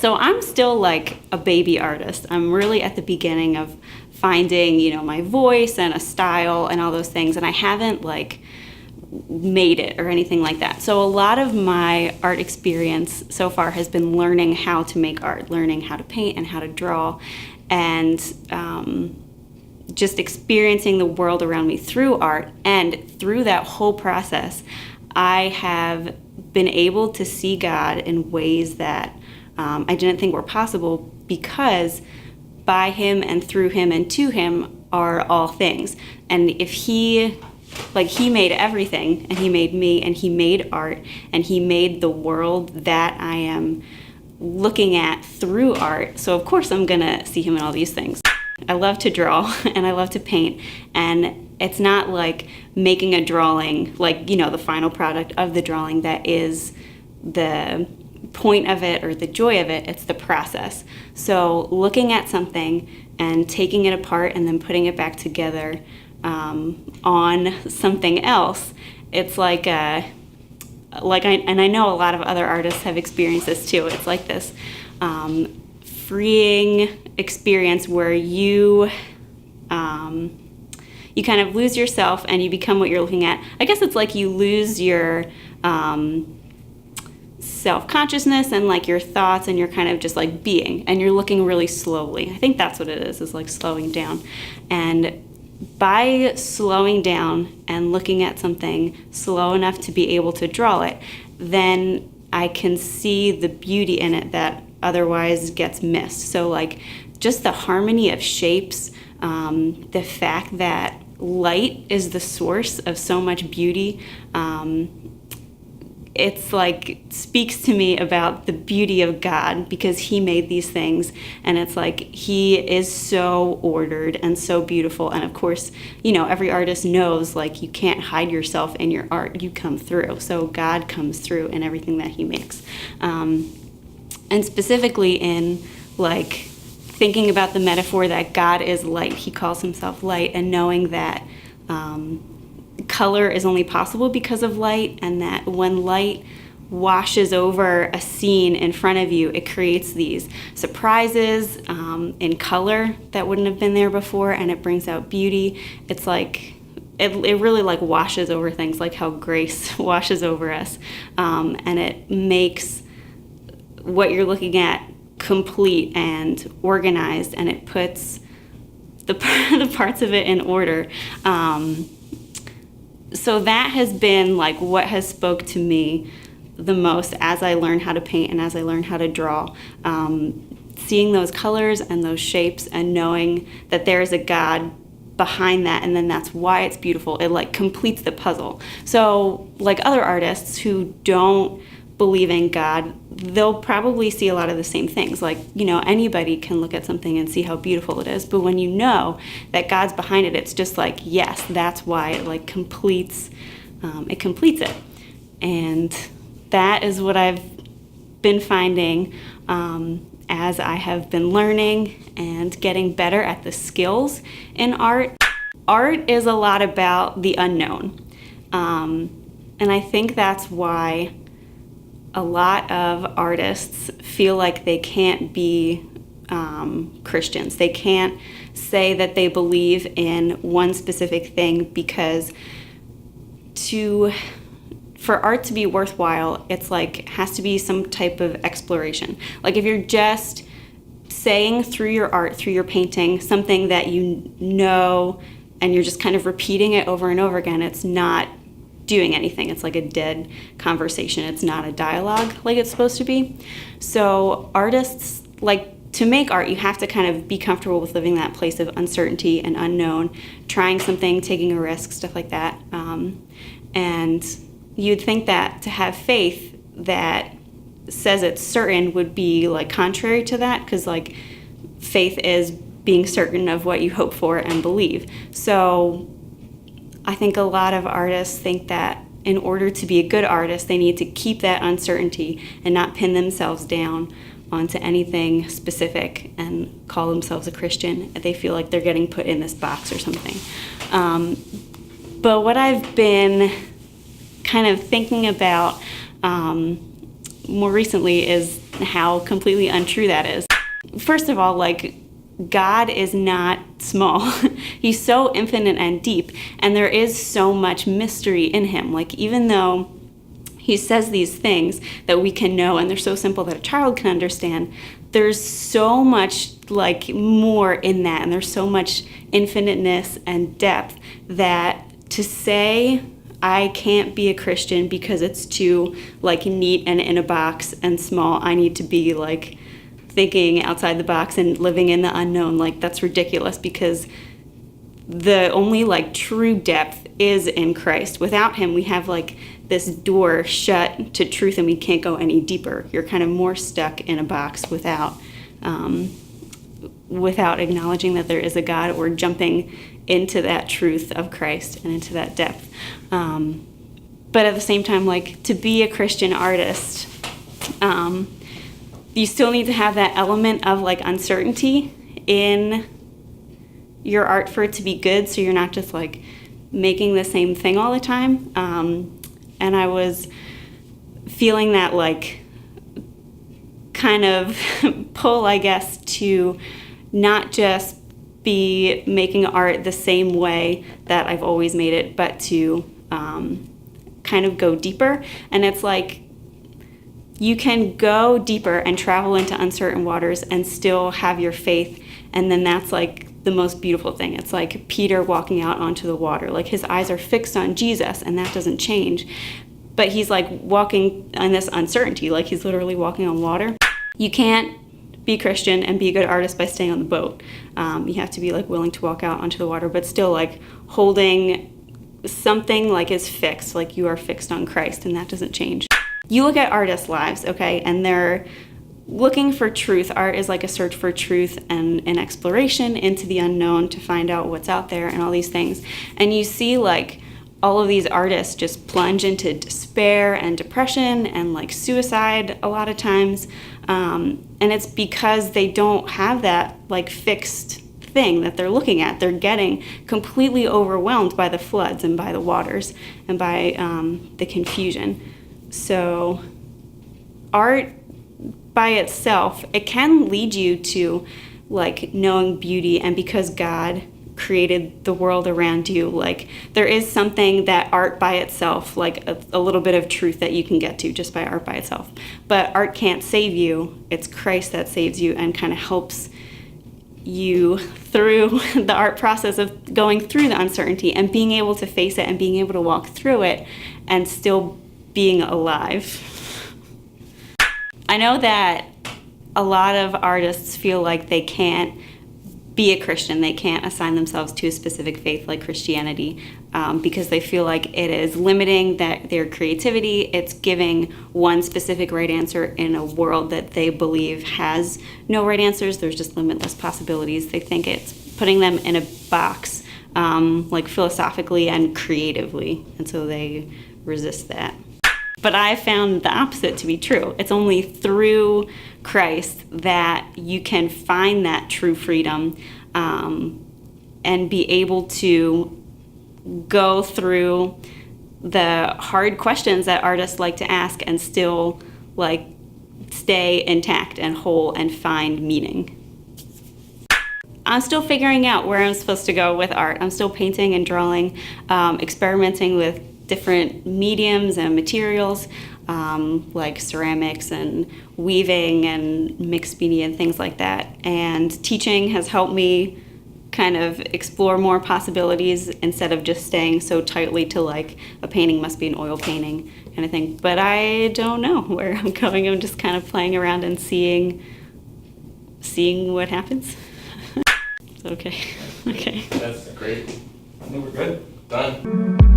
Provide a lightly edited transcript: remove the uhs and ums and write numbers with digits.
So I'm still like a baby artist. I'm really at the beginning of finding, my voice and a style and all those things. And I haven't like made it or anything like that. So a lot of my art experience so far has been learning how to make art, learning how to paint and how to draw, and just experiencing the world around me through art. And through that whole process, I have been able to see God in ways that I didn't think were possible, because by him and through him and to him are all things. And if he made everything, and he made me, and he made art, and he made the world that I am looking at through art, so of course I'm gonna see him in all these things. I love to draw and I love to paint, and it's not like making a drawing, like, the final product of the drawing that is the point of it or the joy of it. It's the process. So looking at something and taking it apart and then putting it back together on something else, it's like I know a lot of other artists have experienced this too. It's like this freeing experience where you kind of lose yourself and you become what you're looking at. I guess it's like you lose your self-consciousness and like your thoughts, and you're kind of just like being, and you're looking really slowly. I think that's what it is like slowing down. And by slowing down and looking at something slow enough to be able to draw it, then I can see the beauty in it that otherwise gets missed. So like just the harmony of shapes, the fact that light is the source of so much beauty, it's like speaks to me about the beauty of God, because he made these things, and it's like he is so ordered and so beautiful. And of course, every artist knows like you can't hide yourself in your art, you come through. So God comes through in everything that he makes, and specifically in like thinking about the metaphor that God is light. He calls himself light, and knowing that color is only possible because of light, and that when light washes over a scene in front of you, it creates these surprises in color that wouldn't have been there before, and it brings out beauty. It's like it really like washes over things, like how grace washes over us, and it makes what you're looking at complete and organized, and it puts the parts of it in order. So that has been like what has spoke to me the most as I learn how to paint and as I learn how to draw. Seeing those colors and those shapes and knowing that there is a God behind that, and then that's why it's beautiful. It like completes the puzzle. So like other artists who don't believe in God, they'll probably see a lot of the same things. Like, anybody can look at something and see how beautiful it is, but when you know that God's behind it, it's just like, yes, that's why it like completes it. And that is what I've been finding as I have been learning and getting better at the skills in art. Art is a lot about the unknown, and I think that's why a lot of artists feel like they can't be Christians. They can't say that they believe in one specific thing, because for art to be worthwhile, it's like has to be some type of exploration. Like if you're just saying through your art, through your painting, something that you know, and you're just kind of repeating it over and over again, it's not doing anything. It's like a dead conversation. It's not a dialogue like it's supposed to be. So artists, like, to make art, you have to kind of be comfortable with living that place of uncertainty and unknown, trying something, taking a risk, stuff like that. And you'd think that to have faith that says it's certain would be like contrary to that, because like faith is being certain of what you hope for and believe. So I think a lot of artists think that in order to be a good artist, they need to keep that uncertainty and not pin themselves down onto anything specific and call themselves a Christian. They feel like they're getting put in this box or something. But what I've been kind of thinking about more recently is and how completely untrue that is. First of all, like, God is not small. He's so infinite and deep, and there is so much mystery in him. Like, even though he says these things that we can know and they're so simple that a child can understand, there's so much like more in that, and there's so much infiniteness and depth that to say I can't be a Christian because it's too like neat and in a box and small, I need to be like thinking outside the box and living in the unknown, like that's ridiculous, because the only like true depth is in Christ. Without him, we have like this door shut to truth and we can't go any deeper. You're kind of more stuck in a box without acknowledging that there is a God, or jumping into that truth of Christ and into that depth. But at the same time, like, to be a Christian artist, you still need to have that element of like uncertainty in your art for it to be good, so you're not just like making the same thing all the time. And I was feeling that like kind of pull, I guess, to not just be making art the same way that I've always made it, but to kind of go deeper. And it's like you can go deeper and travel into uncertain waters and still have your faith, and then that's like the most beautiful thing. It's like Peter walking out onto the water. Like, his eyes are fixed on Jesus, and that doesn't change. But he's like walking on this uncertainty, like he's literally walking on water. You can't be Christian and be a good artist by staying on the boat. You have to be like willing to walk out onto the water, but still like holding something like is fixed, like you are fixed on Christ, and that doesn't change. You look at artists' lives, okay, and they're looking for truth. Art is like a search for truth and an exploration into the unknown to find out what's out there and all these things. And you see like all of these artists just plunge into despair and depression and like suicide a lot of times. And it's because they don't have that like fixed thing that they're looking at. They're getting completely overwhelmed by the floods and by the waters and by the confusion. So art by itself, it can lead you to like knowing beauty, and because God created the world around you, like there is something that art by itself, like a little bit of truth that you can get to just by art by itself. But art can't save you. It's Christ that saves you and kind of helps you through the art process of going through the uncertainty and being able to face it and being able to walk through it and still being alive. I know that a lot of artists feel like they can't be a Christian. They can't assign themselves to a specific faith like Christianity because they feel like it is limiting their creativity. It's giving one specific right answer in a world that they believe has no right answers. There's just limitless possibilities. They think it's putting them in a box, like philosophically and creatively, and so they resist that. But I found the opposite to be true. It's only through Christ that you can find that true freedom and be able to go through the hard questions that artists like to ask and still like stay intact and whole and find meaning. I'm still figuring out where I'm supposed to go with art. I'm still painting and drawing, experimenting with different mediums and materials, like ceramics and weaving and mixed media and things like that. And teaching has helped me kind of explore more possibilities instead of just staying so tightly to like a painting must be an oil painting kind of thing. But I don't know where I'm going. I'm just kind of playing around and seeing what happens. Okay. That's great. I think we're good. Done.